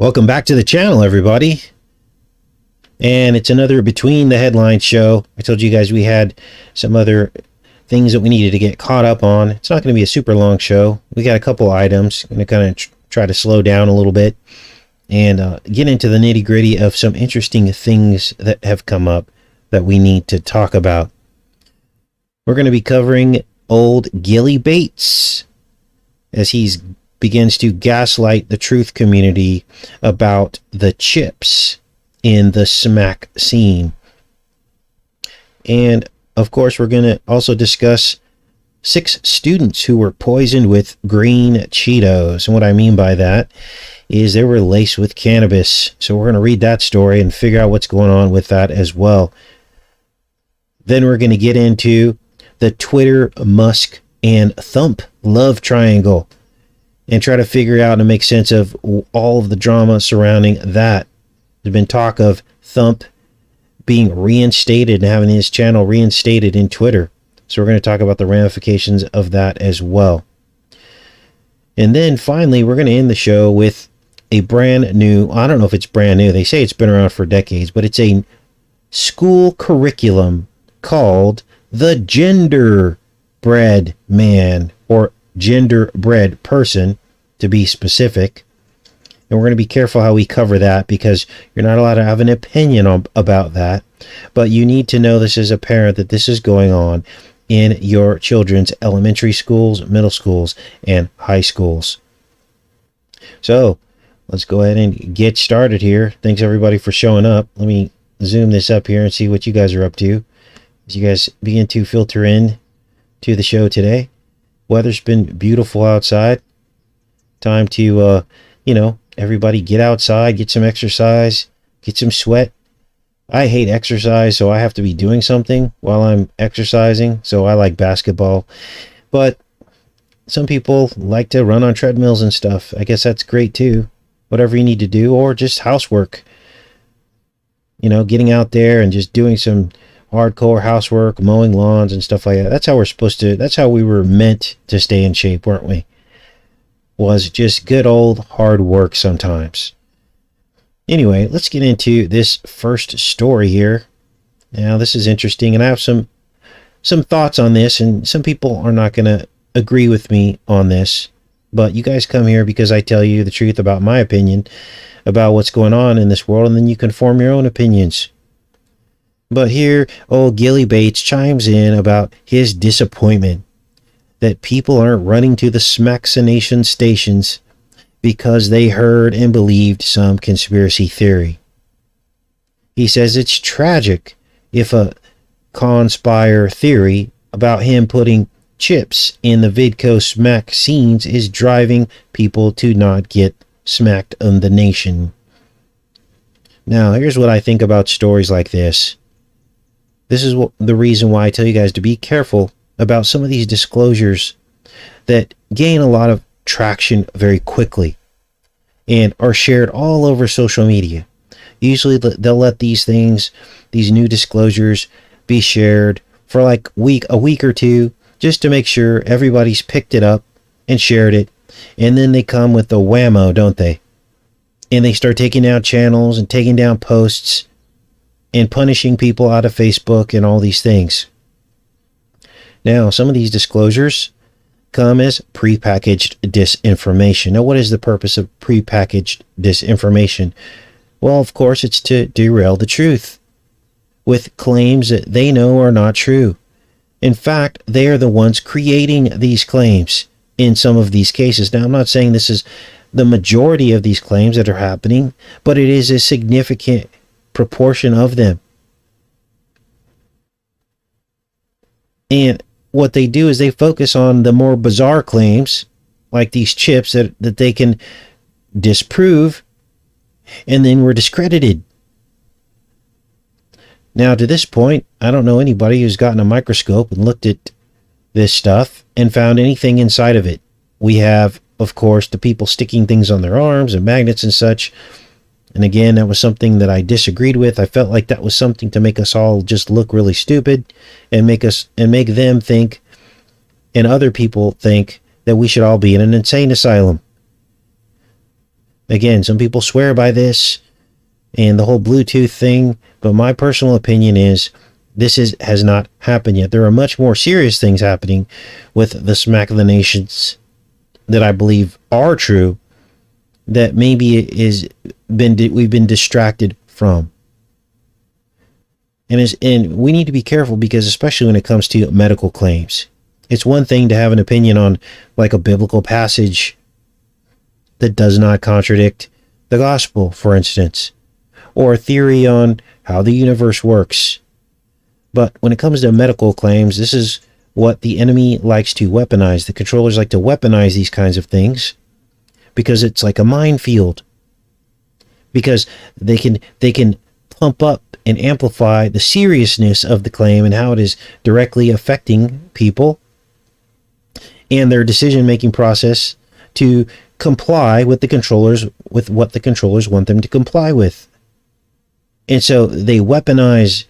Welcome back to the channel, everybody. And it's another Between the Headlines show. I told you guys we had some other things that we needed to get caught up on. It's not going to be a super long show. We got a couple items. I'm going to kind of try to slow down a little bit and get into the nitty gritty of some interesting things that have come up that we need to talk about. We're going to be covering old Gill Bates as he begins to gaslight the truth community about the chips in the smack scene. And of course, we're going to also discuss 6 students who were poisoned with green Cheetos. And what I mean by that is they were laced with cannabis. So we're going to read that story and figure out what's going on with that as well. Then we're going to get into the Twitter, Musk, and Thump love triangle and try to figure out and make sense of all of the drama surrounding that. There's been talk of Thump being reinstated and having his channel reinstated in Twitter. So we're going to talk about the ramifications of that as well. And then finally, we're going to end the show with a brand new, I don't know if it's brand new, they say it's been around for decades, but it's a school curriculum called the Genderbread Man, or Gingerbread person, to be specific. And we're going to be careful how we cover that because you're not allowed to have an opinion about that. But you need to know this as a parent that this is going on in your children's elementary schools, middle schools, and high schools. So let's go ahead and get started here. Thanks everybody for showing up. Let me zoom this up here and see what you guys are up to as you guys begin to filter in to the show today. Weather's been beautiful outside. Time to, everybody get outside, get some exercise, get some sweat. I hate exercise, so I have to be doing something while I'm exercising. So I like basketball. But some people like to run on treadmills and stuff. I guess that's great too. Whatever you need to do, or just housework. Getting out there and just doing some hardcore housework, mowing lawns and stuff like that. That's how we were meant to stay in shape, weren't we? Was just good old hard work sometimes. Anyway, let's get into this first story here. Now, this is interesting, and I have some thoughts on this, and some people are not going to agree with me on this, but you guys come here because I tell you the truth about my opinion about what's going on in this world, and then you can form your own opinions. But here, old Gill Bates chimes in about his disappointment that people aren't running to the smaccination stations because they heard and believed some conspiracy theory. He says it's tragic if a conspire theory about him putting chips in the Vidco smack scenes is driving people to not get smacked on the nation. Now, here's what I think about stories like this. This is the reason why I tell you guys to be careful about some of these disclosures that gain a lot of traction very quickly and are shared all over social media. Usually they'll let these new disclosures, be shared for like a week or two, just to make sure everybody's picked it up and shared it. And then they come with the whammo, don't they? And they start taking down channels and taking down posts and punishing people out of Facebook and all these things. Now, some of these disclosures come as prepackaged disinformation. Now, what is the purpose of prepackaged disinformation? Well, of course, it's to derail the truth with claims that they know are not true. In fact, they are the ones creating these claims in some of these cases. Now, I'm not saying this is the majority of these claims that are happening, but it is a significant proportion of them. And what they do is they focus on the more bizarre claims, like these chips that they can disprove, and then were discredited. Now, to this point, I don't know anybody who's gotten a microscope and looked at this stuff and found anything inside of it. We have, of course, the people sticking things on their arms and magnets and such. And again, that was something that I disagreed with. I felt like that was something to make us all just look really stupid and make them think, and other people think, that we should all be in an insane asylum. Again, some people swear by this and the whole Bluetooth thing, but my personal opinion is has not happened yet. There are much more serious things happening with the Smack of the Nations that I believe are true, that maybe we've been distracted from. And we need to be careful, because especially when it comes to medical claims, it's one thing to have an opinion on like a biblical passage that does not contradict the gospel, for instance, or a theory on how the universe works. But when it comes to medical claims, this is what the enemy likes to weaponize. The controllers like to weaponize these kinds of things because it's like a minefield. Because they can pump up and amplify the seriousness of the claim and how it is directly affecting people and their decision-making process to comply with what the controllers want them to comply with. And so they weaponize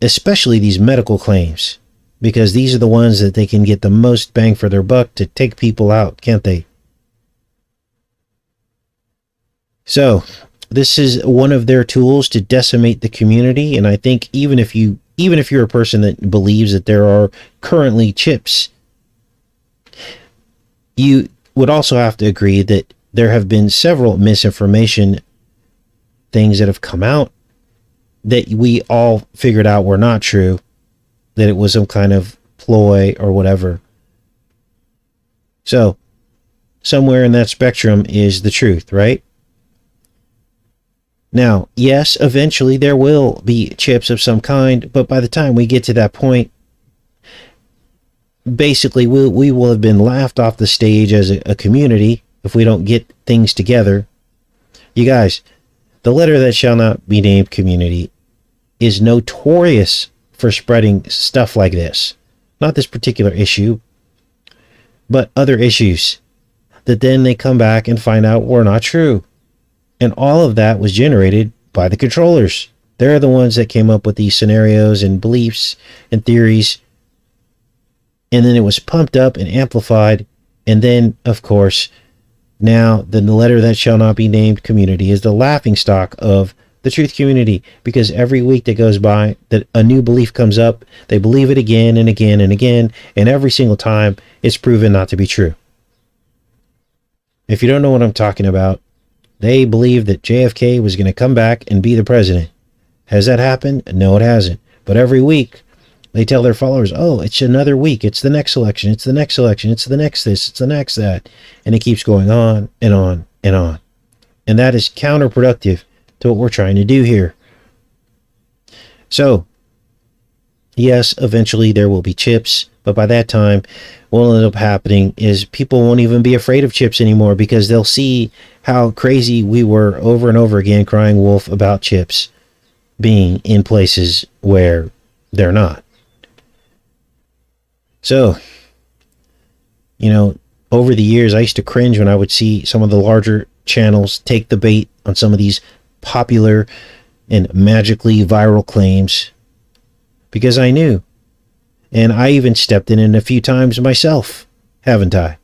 especially these medical claims, because these are the ones that they can get the most bang for their buck to take people out, can't they? So this is one of their tools to decimate the community. And I think even if you're a person that believes that there are currently chips, you would also have to agree that there have been several misinformation things that have come out that we all figured out were not true, that it was some kind of ploy or whatever. So somewhere in that spectrum is the truth, right? Now, yes, eventually there will be chips of some kind, but by the time we get to that point, basically we will have been laughed off the stage as a community if we don't get things together. You guys, the letter that shall not be named community is notorious for spreading stuff like this. Not this particular issue, but other issues that then they come back and find out were not true. And all of that was generated by the controllers. They're the ones that came up with these scenarios and beliefs and theories. And then it was pumped up and amplified. And then, of course, now the letter that shall not be named community is the laughingstock of the truth community, because every week that goes by that a new belief comes up, they believe it again and again and again, and every single time it's proven not to be true. If you don't know what I'm talking about, they believed that JFK was going to come back and be the president. Has that happened? No, it hasn't. But every week they tell their followers, oh, it's another week, it's the next election, it's the next election, it's the next this, it's the next that, and it keeps going on and on and on. And that is counterproductive to what we're trying to do here. So, yes, eventually there will be chips, but by that time, what will end up happening is people won't even be afraid of chips anymore, because they'll see how crazy we were over and over again crying wolf about chips being in places where they're not. So, over the years, I used to cringe when I would see some of the larger channels take the bait on some of these popular and magically viral claims, because I knew, and I even stepped in it a few times myself, haven't I?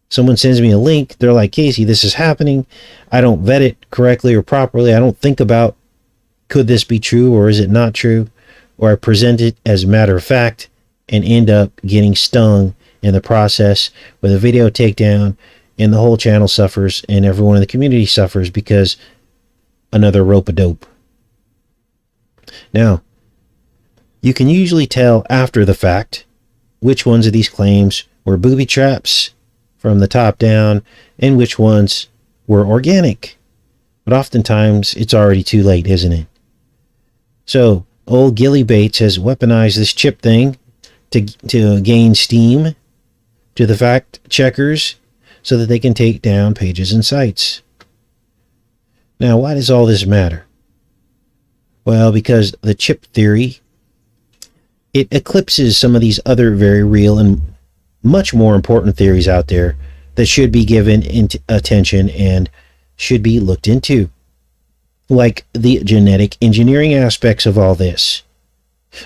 Someone sends me a link, they're like, Casey, this is happening. I don't vet it correctly or properly. I don't think about, could this be true or is it not true? Or I present it as a matter of fact and end up getting stung in the process with a video takedown, and the whole channel suffers and everyone in the community suffers because another rope-a-dope. Now, you can usually tell after the fact which ones of these claims were booby traps from the top down and which ones were organic. But oftentimes it's already too late, isn't it? So, old Gill Bates has weaponized this chip thing to gain steam to the fact checkers so that they can take down pages and sites. Now, why does all this matter? Well, because the chip theory, it eclipses some of these other very real and much more important theories out there that should be given attention and should be looked into, like the genetic engineering aspects of all this,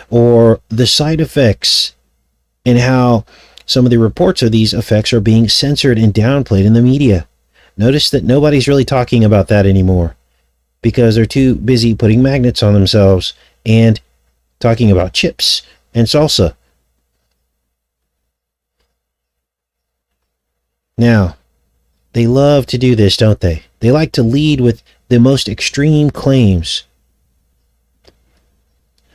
or the side effects and how some of the reports of these effects are being censored and downplayed in the media. Notice that nobody's really talking about that anymore because they're too busy putting magnets on themselves and talking about chips and salsa. Now, they love to do this, don't they? They like to lead with the most extreme claims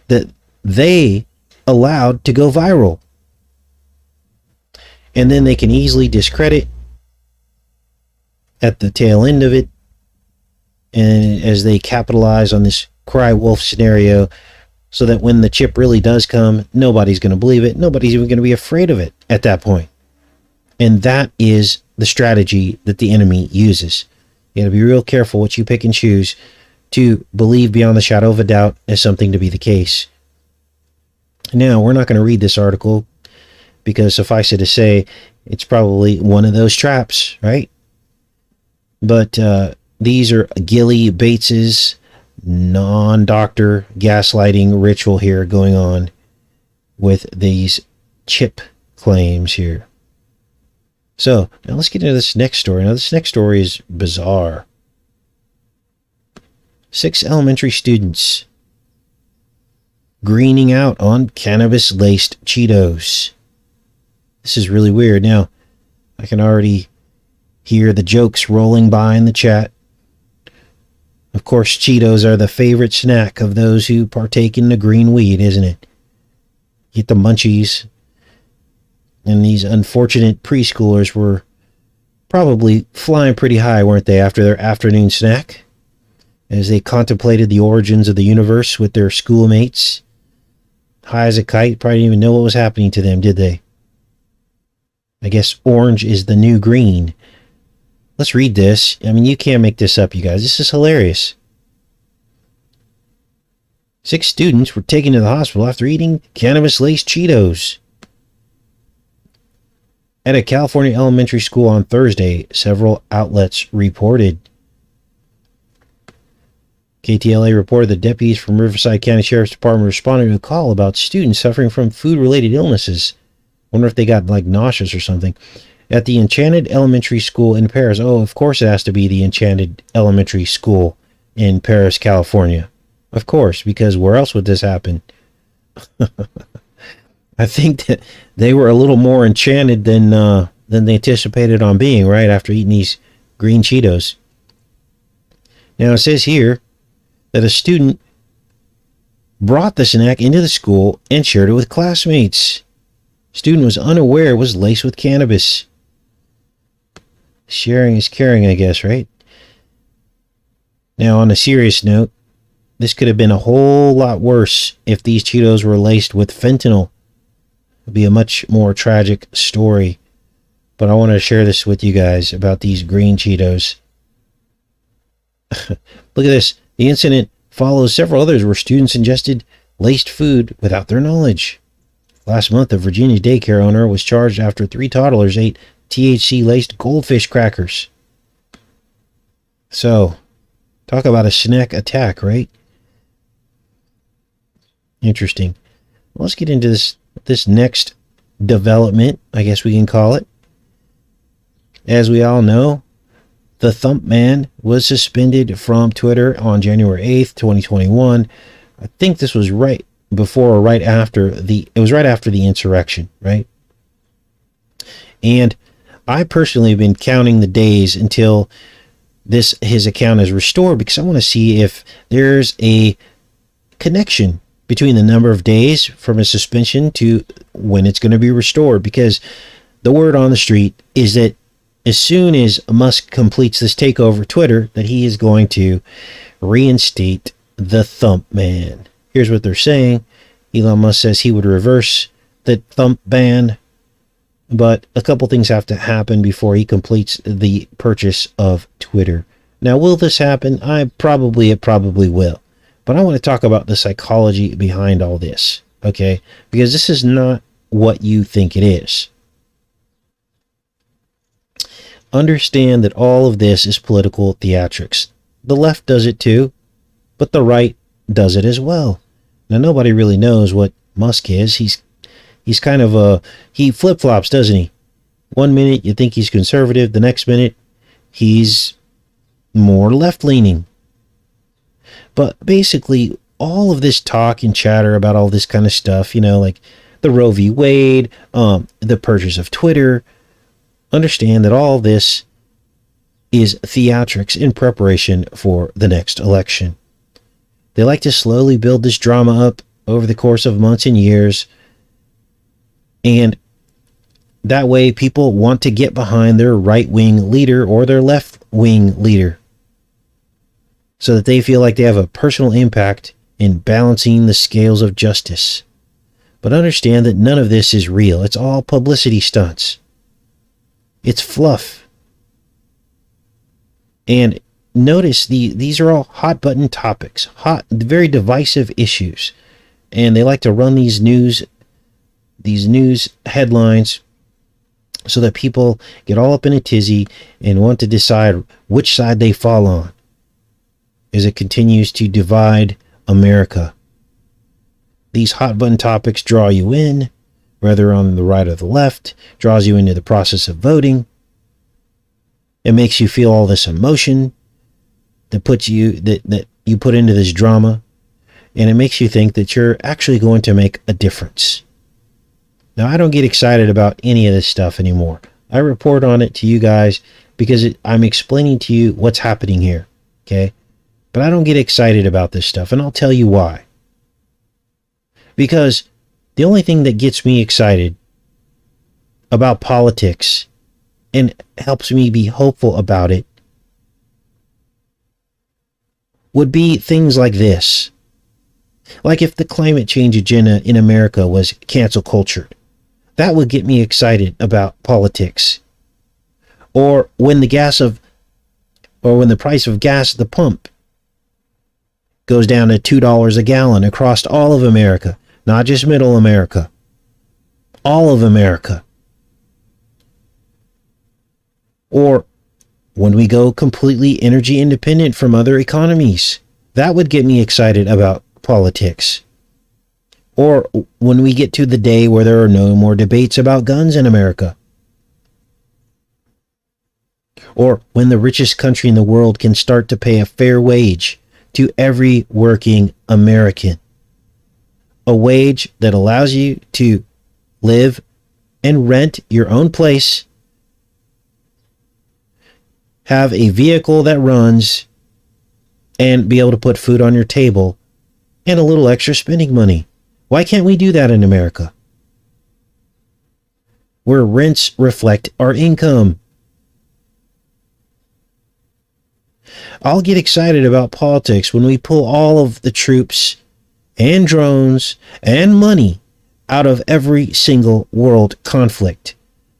that they allowed to go viral. And then they can easily discredit at the tail end of it, and as they capitalize on this cry wolf scenario, so that when the chip really does come, nobody's going to believe it. Nobody's even going to be afraid of it at that point. And that is the strategy that the enemy uses. You got to be real careful what you pick and choose to believe beyond the shadow of a doubt as something to be the case. Now, we're not going to read this article because suffice it to say, it's probably one of those traps, right? But these are Gill Bates's non-doctor gaslighting ritual here going on with these chip claims here. So, now let's get into this next story. Now, this next story is bizarre. 6 elementary students greening out on cannabis-laced Cheetos. This is really weird. Now, I can already hear the jokes rolling by in the chat. Of course, Cheetos are the favorite snack of those who partake in the green weed, isn't it? Get the munchies. And these unfortunate preschoolers were probably flying pretty high, weren't they, after their afternoon snack? As they contemplated the origins of the universe with their schoolmates. High as a kite, probably didn't even know what was happening to them, did they? I guess orange is the new green. Let's read this. I mean, you can't make this up, you guys. This is hilarious. 6 students were taken to the hospital after eating cannabis-laced Cheetos. At a California elementary school on Thursday, several outlets reported. KTLA reported that deputies from Riverside County Sheriff's Department responded to a call about students suffering from food-related illnesses. Wonder if they got, like, nauseous or something. At the Enchanted Elementary School in Paris. Oh, of course it has to be the Enchanted Elementary School in Paris, California. Of course, because where else would this happen? I think that they were a little more enchanted than they anticipated on being, right, after eating these green Cheetos. Now, it says here that a student brought the snack into the school and shared it with classmates. Student was unaware it was laced with cannabis. Sharing is caring, I guess, right? Now, on a serious note, this could have been a whole lot worse if these Cheetos were laced with fentanyl. It would be a much more tragic story. But I want to share this with you guys about these green Cheetos. Look at this. The incident follows several others where students ingested laced food without their knowledge. Last month, a Virginia daycare owner was charged after 3 toddlers ate THC-laced goldfish crackers. So, talk about a snack attack, right? Interesting. Well, let's get into this next development, I guess we can call it. As we all know, the Thumper Man was suspended from Twitter on January 8th, 2021. I think this was right before or right after it was right after the insurrection, right? And I personally have been counting the days until his account is restored because I want to see if there's a connection between the number of days from a suspension to when it's going to be restored, because the word on the street is that as soon as Musk completes this takeover Twitter, that he is going to reinstate the Thumper Man. Here's what they're saying. Elon Musk says he would reverse the Thumper ban, but a couple things have to happen before he completes the purchase of Twitter. Now, will this happen? It probably will. But I want to talk about the psychology behind all this, okay? Because this is not what you think it is. Understand that all of this is political theatrics. The left does it too, but the right does it as well. Now, nobody really knows what Musk is. He's kind of he flip-flops, doesn't he? One minute you think he's conservative, the next minute He's more left-leaning. But basically, all of this talk and chatter about all this kind of stuff, like the Roe v. Wade, the purchase of Twitter, understand that all this is theatrics in preparation for the next election. They like to slowly build this drama up over the course of months and years, and that way people want to get behind their right-wing leader or their left-wing leader so that they feel like they have a personal impact in balancing the scales of justice. But understand that none of this is real. It's all publicity stunts. It's fluff. And notice these are all hot button topics, very divisive issues. And they like to run these news headlines so that people get all up in a tizzy and want to decide which side they fall on as it continues to divide America. These hot button topics draw you in, whether on the right or the left, draws you into the process of voting. It makes you feel all this emotion that you put into this drama, and it makes you think that you're actually going to make a difference. Now, I don't get excited about any of this stuff anymore. I report on it to you guys because I'm explaining to you what's happening here, okay? But I don't get excited about this stuff, and I'll tell you why. Because the only thing that gets me excited about politics and helps me be hopeful about it would be things like this. Like if the climate change agenda in America was cancel cultured, that would get me excited about politics. Or when the price of gas at the pump goes down to $2 a gallon across all of America, not just middle America, all of America. Or when we go completely energy independent from other economies, that would get me excited about politics. Or when we get to the day where there are no more debates about guns in America. Or when the richest country in the world can start to pay a fair wage to every working American. A wage that allows you to live and rent your own place, have a vehicle that runs, and be able to put food on your table and a little extra spending money. Why can't we do that in America? Where rents reflect our income. I'll get excited about politics when we pull all of the troops and drones and money out of every single world conflict.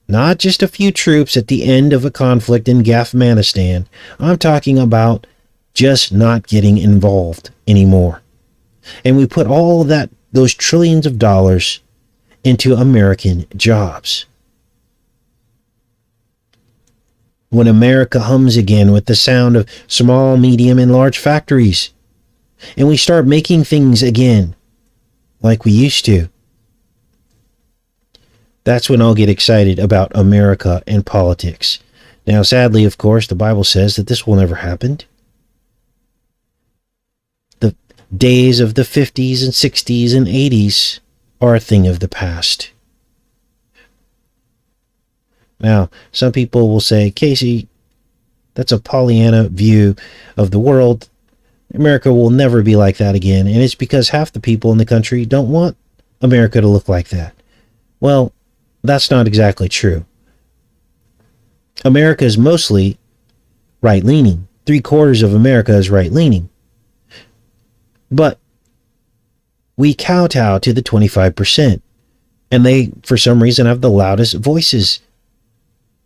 Not just a few troops at the end of a conflict in Afghanistan. I'm talking about just not getting involved anymore. And we put all of those trillions of dollars into American jobs. When America hums again with the sound of small, medium, and large factories, and we start making things again like we used to, that's when I'll get excited about America and politics. Now, sadly, of course, the Bible says that this will never happen. The days of the 50s and 60s and 80s are a thing of the past. Now, some people will say, Casey, that's a Pollyanna view of the world. America will never be like that again. And it's because half the people in the country don't want America to look like that. Well, that's not exactly true. America is mostly right-leaning. 3/4 of America is right-leaning. But we kowtow to the 25%. And they, for some reason, have the loudest voices.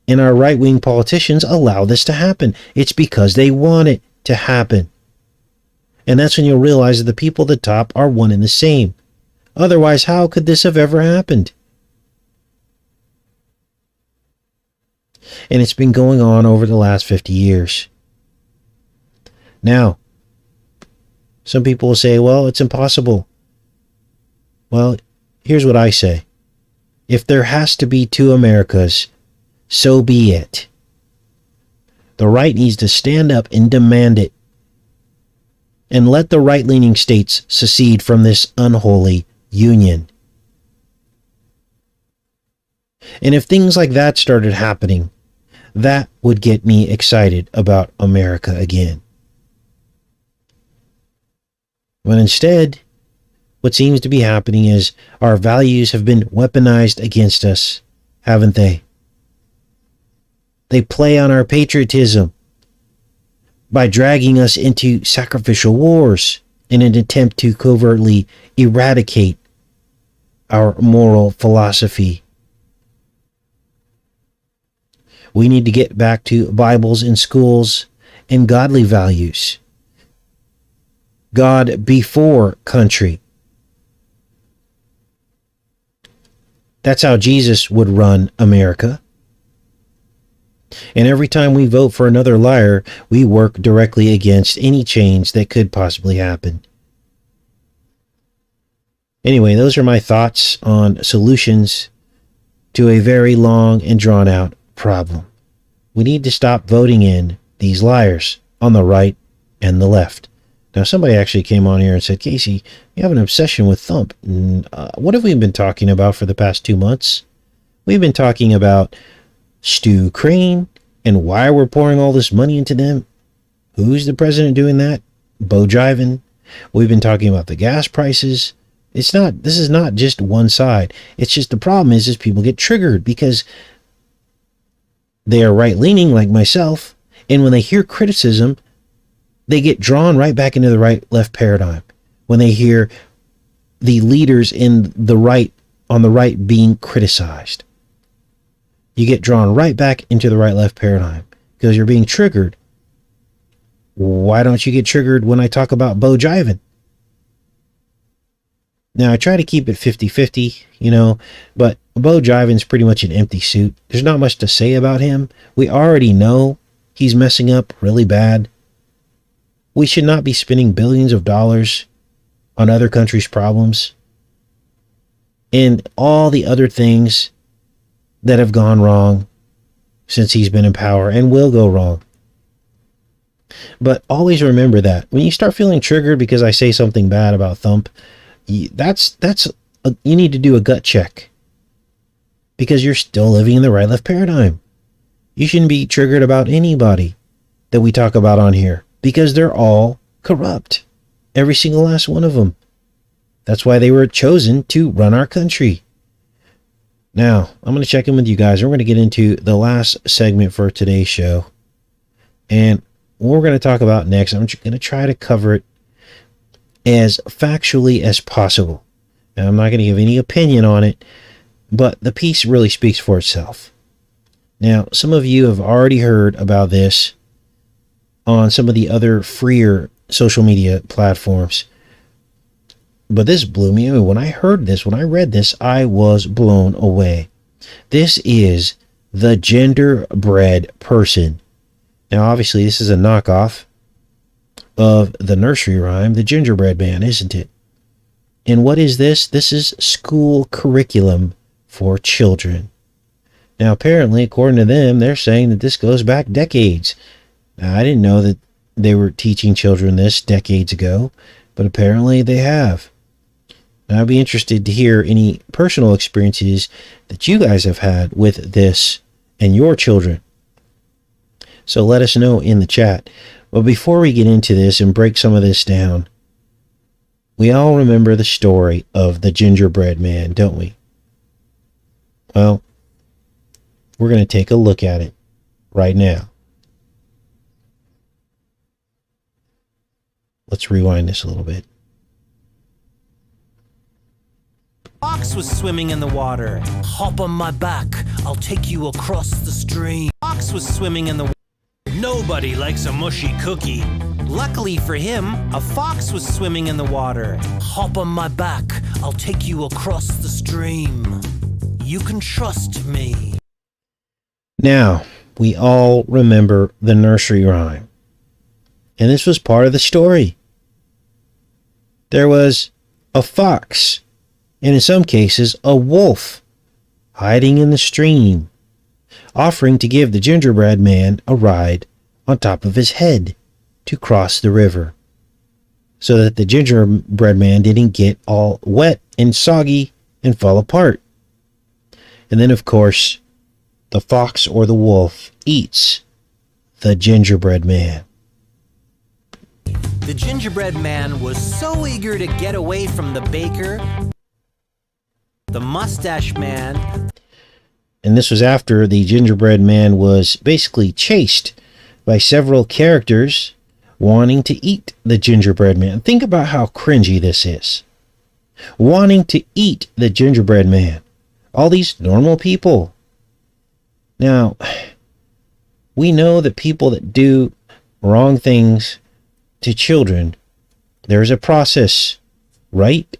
And our right-wing politicians allow this to happen. It's because they want it to happen. And that's when you'll realize that the people at the top are one and the same. Otherwise, how could this have ever happened? And it's been going on over the last 50 years. Now, some people will say, well, it's impossible. Well, here's what I say. If there has to be two Americas, so be it. The right needs to stand up and demand it. And let the right-leaning states secede from this unholy union. And if things like that started happening, that would get me excited about America again. But instead, what seems to be happening is our values have been weaponized against us, haven't they? They play on our patriotism by dragging us into sacrificial wars in an attempt to covertly eradicate our moral philosophy. We need to get back to Bibles in schools and godly values. God before country. That's how Jesus would run America. And every time we vote for another liar, we work directly against any change that could possibly happen. Anyway, those are my thoughts on solutions to a very long and drawn out problem. We need to stop voting in these liars on the right and the left. Now, somebody actually came on here and said, Casey, you have an obsession with Thump. What have we been talking about for the past 2 months? We've been talking about Stu Crane and why we're pouring all this money into them. Who's the president doing that? Bo Jivin. We've been talking about the gas prices. This is not just one side. It's just the problem is people get triggered because they are right-leaning like myself. And when they hear criticism, they get drawn right back into the right-left paradigm. When they hear the leaders on the right being criticized, you get drawn right back into the right-left paradigm because you're being triggered. Why don't you get triggered when I talk about Bo Jivin? Now, I try to keep it 50-50, but Bo Jivin's pretty much an empty suit. There's not much to say about him. We already know he's messing up really bad. We should not be spending billions of dollars on other countries' problems and all the other things that have gone wrong since he's been in power and will go wrong. But always remember that when you start feeling triggered because I say something bad about Thump, you need to do a gut check because you're still living in the right-left paradigm. You shouldn't be triggered about anybody that we talk about on here because they're all corrupt. Every single last one of them. That's why they were chosen to run our country. Now, I'm going to check in with you guys. We're going to get into the last segment for today's show. And what we're going to talk about next, I'm going to try to cover it as factually as possible. Now, I'm not going to give any opinion on it, but the piece really speaks for itself. Now, some of you have already heard about this on some of the other freer social media platforms. But this blew me away. When I read this, I was blown away. This is the Genderbread person. Now, obviously, this is a knockoff of the nursery rhyme, The Gingerbread Man, isn't it? And what is this? This is school curriculum for children. Now, apparently, according to them, they're saying that this goes back decades. Now, I didn't know that they were teaching children this decades ago, but apparently they have. Now, I'd be interested to hear any personal experiences that you guys have had with this and your children. So let us know in the chat. But before we get into this and break some of this down, we all remember the story of the Gingerbread Man, don't we? Well, we're going to take a look at it right now. Let's rewind this a little bit. Fox was swimming in the water. Hop on my back, I'll take you across the stream. Fox was swimming in the water. Nobody likes a mushy cookie. Luckily for him, a fox was swimming in the water. Hop on my back, I'll take you across the stream. You can trust me. Now, we all remember the nursery rhyme. And this was part of the story. There was a fox, and in some cases, a wolf, hiding in the stream, offering to give the gingerbread man a ride on top of his head to cross the river, so that the gingerbread man didn't get all wet and soggy and fall apart. And then, of course, the fox or the wolf eats the gingerbread man. The gingerbread man was so eager to get away from the baker, the mustache man. And this was after the gingerbread man was basically chased by several characters wanting to eat the gingerbread man. Think about how cringy this is. Wanting to eat the gingerbread man. All these normal people. Now, we know that people that do wrong things to children, there's a process, right?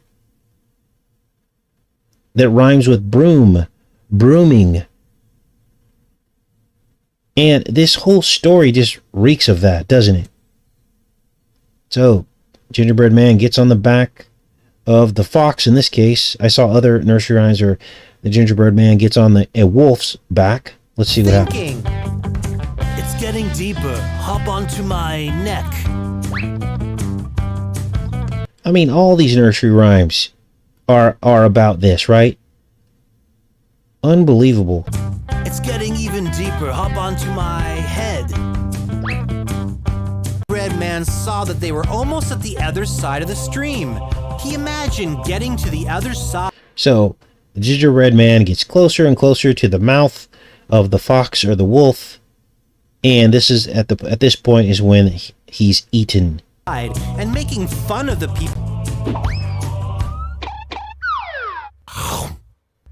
That rhymes with broom, brooming. And this whole story just reeks of that, doesn't it? So, gingerbread man gets on the back of the fox in this case. I saw other nursery rhymes where the gingerbread man gets on a wolf's back. Let's see what happens. It's getting deeper. Hop onto my neck. I mean, all these nursery rhymes are about this, right? Unbelievable. It's getting even deeper. Hop onto my head. Gingerbread man saw that they were almost at the other side of the stream. He imagined getting to the other side. So, the gingerbread man gets closer and closer to the mouth of the fox or the wolf, and this is at this point is when he's eaten. And making fun of the people.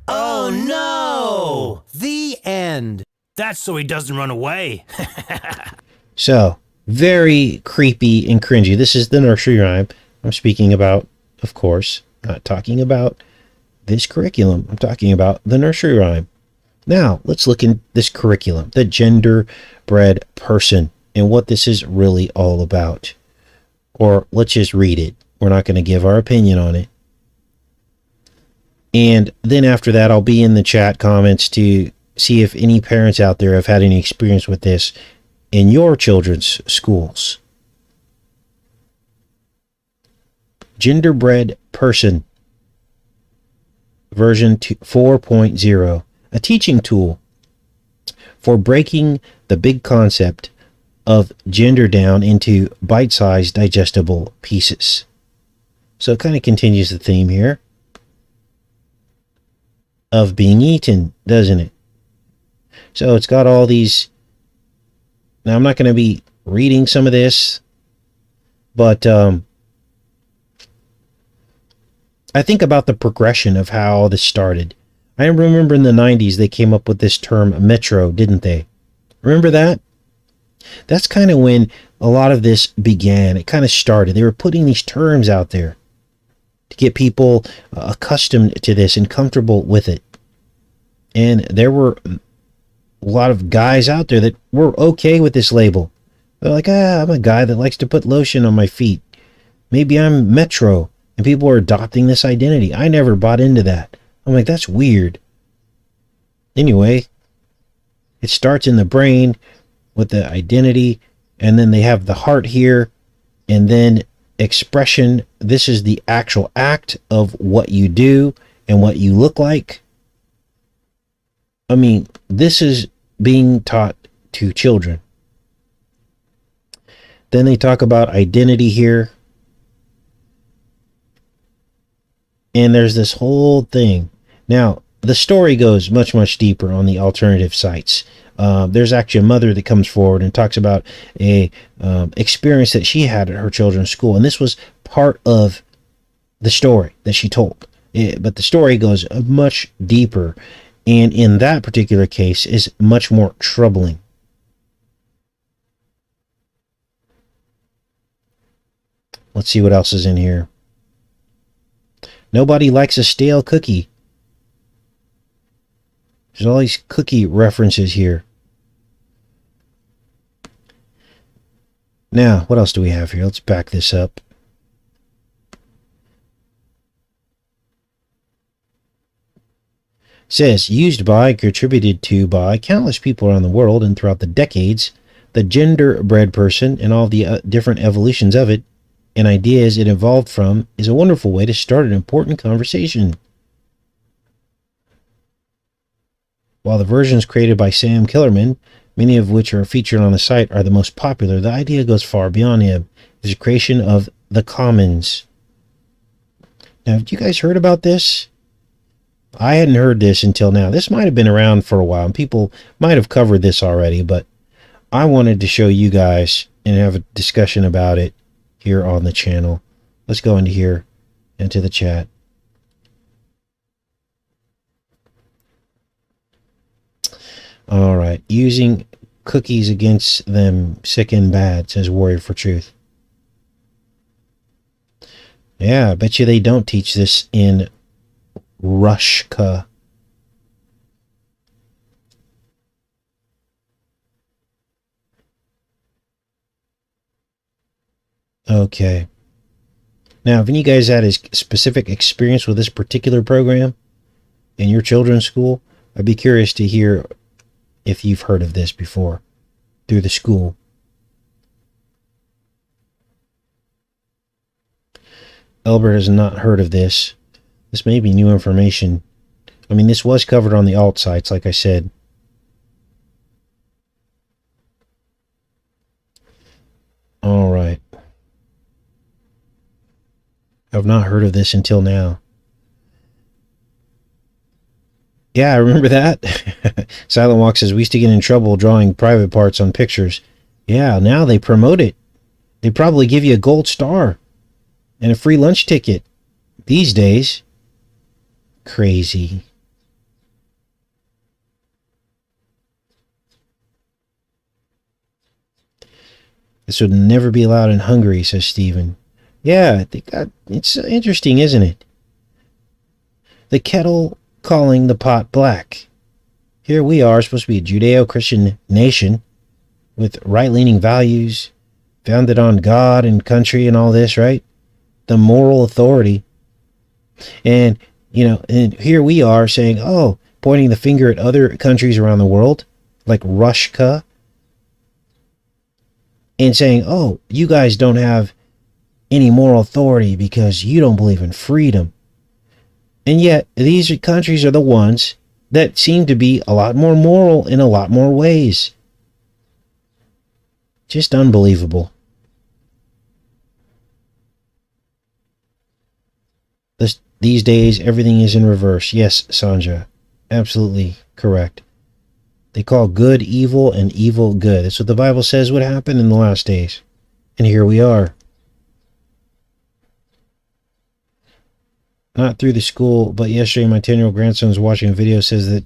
Oh no! The end. That's so he doesn't run away. So, very creepy and cringy. This is the nursery rhyme I'm speaking about, of course. Not talking about this curriculum. I'm talking about the nursery rhyme. Now, let's look in this curriculum, the genderbread person, and what this is really all about. Or let's just read it. We're not going to give our opinion on it. And then after that, I'll be in the chat comments to see if any parents out there have had any experience with this in your children's schools. Genderbread person, version 4.0, a teaching tool for breaking the big concept of gender down into bite-sized digestible pieces. So it kind of continues the theme here of being eaten, doesn't it? So it's got all these. Now I'm not going to be reading some of this, but I think about the progression of how all this started. I remember in the 90s they came up with this term metro, didn't they? Remember that? That's kind of when a lot of this began. It kind of started. They were putting these terms out there to get people accustomed to this and comfortable with it. And there were a lot of guys out there that were okay with this label. They're like, I'm a guy that likes to put lotion on my feet. Maybe I'm metro. And people are adopting this identity. I never bought into that. I'm like, that's weird. Anyway, it starts in the brain with the identity, and then they have the heart here, and then expression. This is the actual act of what you do and what you look like. I mean, this is being taught to children. Then they talk about identity here. And there's this whole thing. Now, the story goes much, much deeper on the alternative sites. There's actually a mother that comes forward and talks about a experience that she had at her children's school. And this was part of the story that she told. But the story goes much deeper. And in that particular case is much more troubling. Let's see what else is in here. Nobody likes a stale cookie. There's all these cookie references here. Now, what else do we have here? Let's back this up. It says, used by, contributed to by countless people around the world and throughout the decades, the genderbread person and all the different evolutions of it and ideas it evolved from is a wonderful way to start an important conversation. While the versions created by Sam Killerman, many of which are featured on the site, are the most popular, the idea goes far beyond him. It's a creation of the commons. Now, have you guys heard about this? I hadn't heard this until now. This might have been around for a while, and people might have covered this already, but I wanted to show you guys and have a discussion about it here on the channel. Let's go into here, into the chat. All right. Using cookies against them, sick and bad, says Warrior for Truth. Yeah, I bet you they don't teach this in Russia. Okay. Now, have any of you guys had a specific experience with this particular program in your children's school? I'd be curious to hear if you've heard of this before through the school. Albert has not heard of this. This may be new information. I mean, this was covered on the alt sites, like I said. All right. I've not heard of this until now. Yeah, I remember that. Silent Walk says, we used to get in trouble drawing private parts on pictures. Yeah, now they promote it. They probably give you a gold star and a free lunch ticket these days. Crazy. This would never be allowed in Hungary, says Stephen. Yeah, I think it's interesting, isn't it? The kettle calling the pot black. Here we are, supposed to be a Judeo-Christian nation with right-leaning values, founded on God and country and all this, right? The moral authority. And, you know, and here we are saying, oh, pointing the finger at other countries around the world, like Russia, and saying, oh, you guys don't have any moral authority because you don't believe in freedom. And yet, these countries are the ones that seem to be a lot more moral in a lot more ways. Just unbelievable. These days, everything is in reverse. Yes, Sanja, absolutely correct. They call good evil and evil good. That's what the Bible says would happen in the last days. And here we are. Not through the school, but yesterday my 10-year-old grandson was watching a video that says that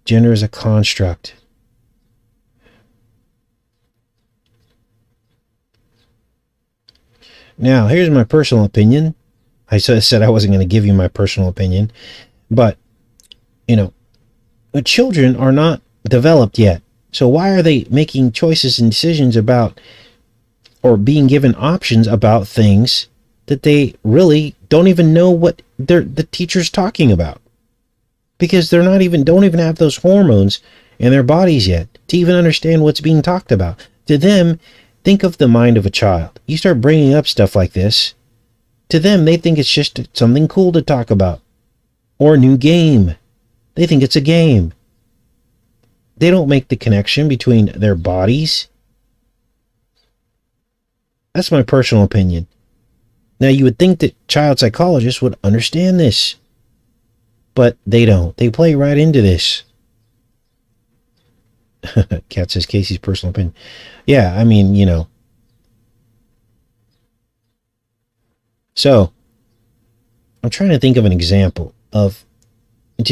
gender is a construct. Now, here's my personal opinion. I said I wasn't going to give you my personal opinion, but, you know, children are not developed yet. So why are they making choices and decisions about, or being given options about things that they really don't even know what the teacher's talking about? Because they're not even, don't even have those hormones in their bodies yet to even understand what's being talked about. To them, think of the mind of a child. You start bringing up stuff like this, to them, they think it's just something cool to talk about. Or a new game. They think it's a game. They don't make the connection between their bodies. That's my personal opinion. Now, you would think that child psychologists would understand this. But they don't. They play right into this. Kat says Casey's personal opinion. Yeah, I mean, you know. So, I'm trying to think of an example of,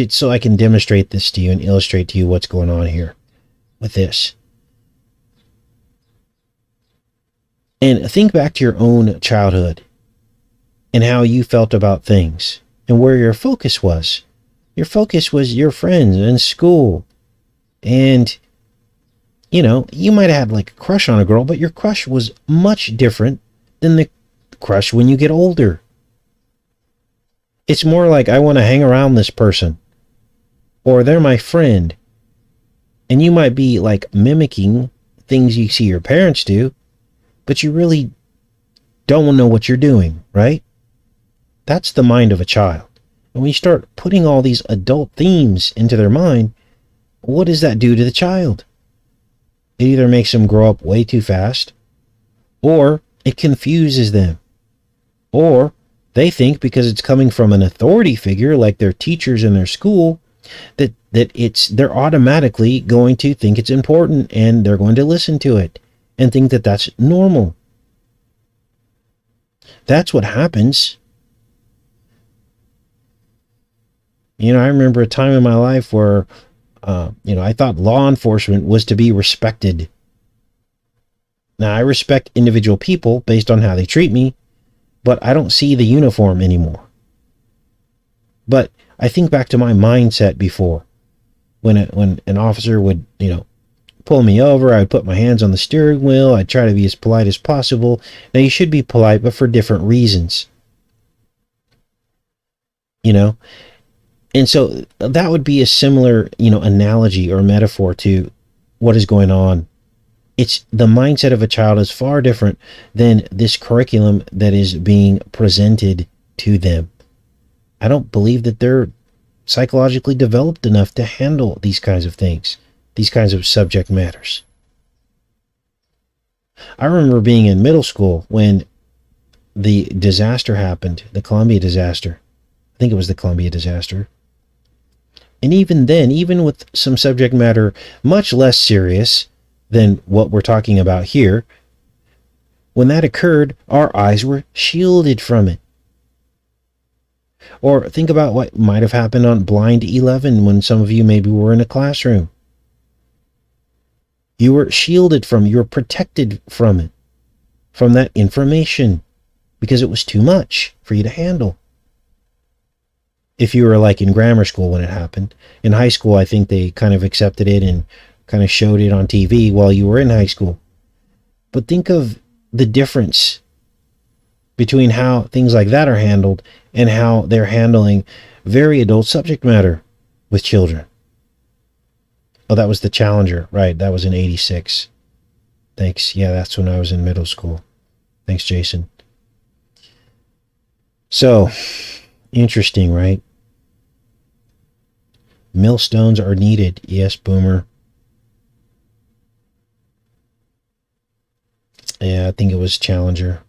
so I can demonstrate this to you and illustrate to you what's going on here with this. And think back to your own childhood and how you felt about things and where your focus was. Your focus was your friends and school. And, you know, you might have had like a crush on a girl, but your crush was much different than the crush when you get older. It's more like, I want to hang around this person, or they're my friend. And you might be like mimicking things you see your parents do, but you really don't know what you're doing, right? That's the mind of a child. And when you start putting all these adult themes into their mind, what does that do to the child? It either makes them grow up way too fast, or it confuses them, or they think because it's coming from an authority figure like their teachers in their school that they're automatically going to think it's important, and they're going to listen to it and think that that's normal. That's what happens. You know, I remember a time in my life where I thought law enforcement was to be respected. Now, I respect individual people based on how they treat me, but I don't see the uniform anymore. But I think back to my mindset before, when an officer would, pull me over, I would put my hands on the steering wheel, I'd try to be as polite as possible. Now, you should be polite, but for different reasons. And so that would be a similar, analogy or metaphor to what is going on. It's the mindset of a child is far different than this curriculum that is being presented to them. I don't believe that they're psychologically developed enough to handle these kinds of things, these kinds of subject matters. I remember being in middle school when the disaster happened, the Columbia disaster. I think it was the Columbia disaster. And even then, even with some subject matter much less serious than what we're talking about here, when that occurred, our eyes were shielded from it. Or think about what might have happened on Blind 11 when some of you maybe were in a classroom. You were shielded from, you were protected from it, from that information, because it was too much for you to handle. If you were like in grammar school when it happened. In high school, I think they kind of accepted it and kind of showed it on TV while you were in high school. But think of the difference between how things like that are handled and how they're handling very adult subject matter with children. Oh, that was the Challenger, right? That was in 86. Thanks. Yeah, that's when I was in middle school. Thanks, Jason. So, interesting, right? Millstones are needed. Yes, Boomer. Yeah, I think it was Challenger.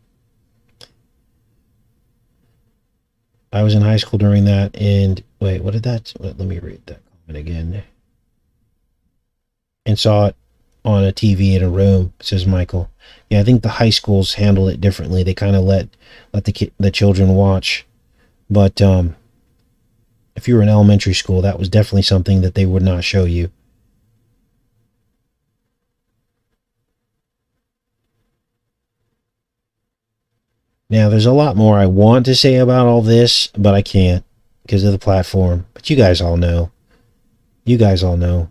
I was in high school during that, and wait, what did that? Let me read that comment again. And saw it on a TV in a room, says Michael. Yeah, I think the high schools handle it differently. They kind of let the children watch. But if you were in elementary school, that was definitely something that they would not show you. Now, there's a lot more I want to say about all this, but I can't because of the platform. But you guys all know. You guys all know.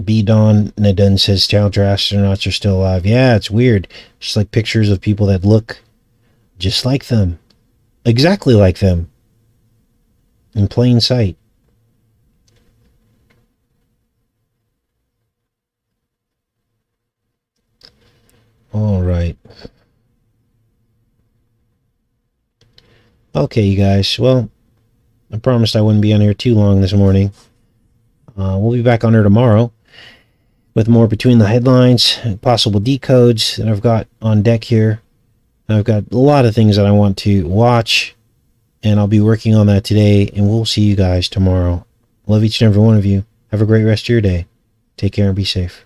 B. Don Nadun says Challenger astronauts are still alive. Yeah, it's weird. Just like pictures of people that look just like them. Exactly like them. In plain sight. All right. Okay, you guys. Well, I promised I wouldn't be on here too long this morning. We'll be back on here tomorrow with more Between the Headlines, possible decodes that I've got on deck here. I've got a lot of things that I want to watch, and I'll be working on that today, and we'll see you guys tomorrow. Love each and every one of you. Have a great rest of your day. Take care and be safe.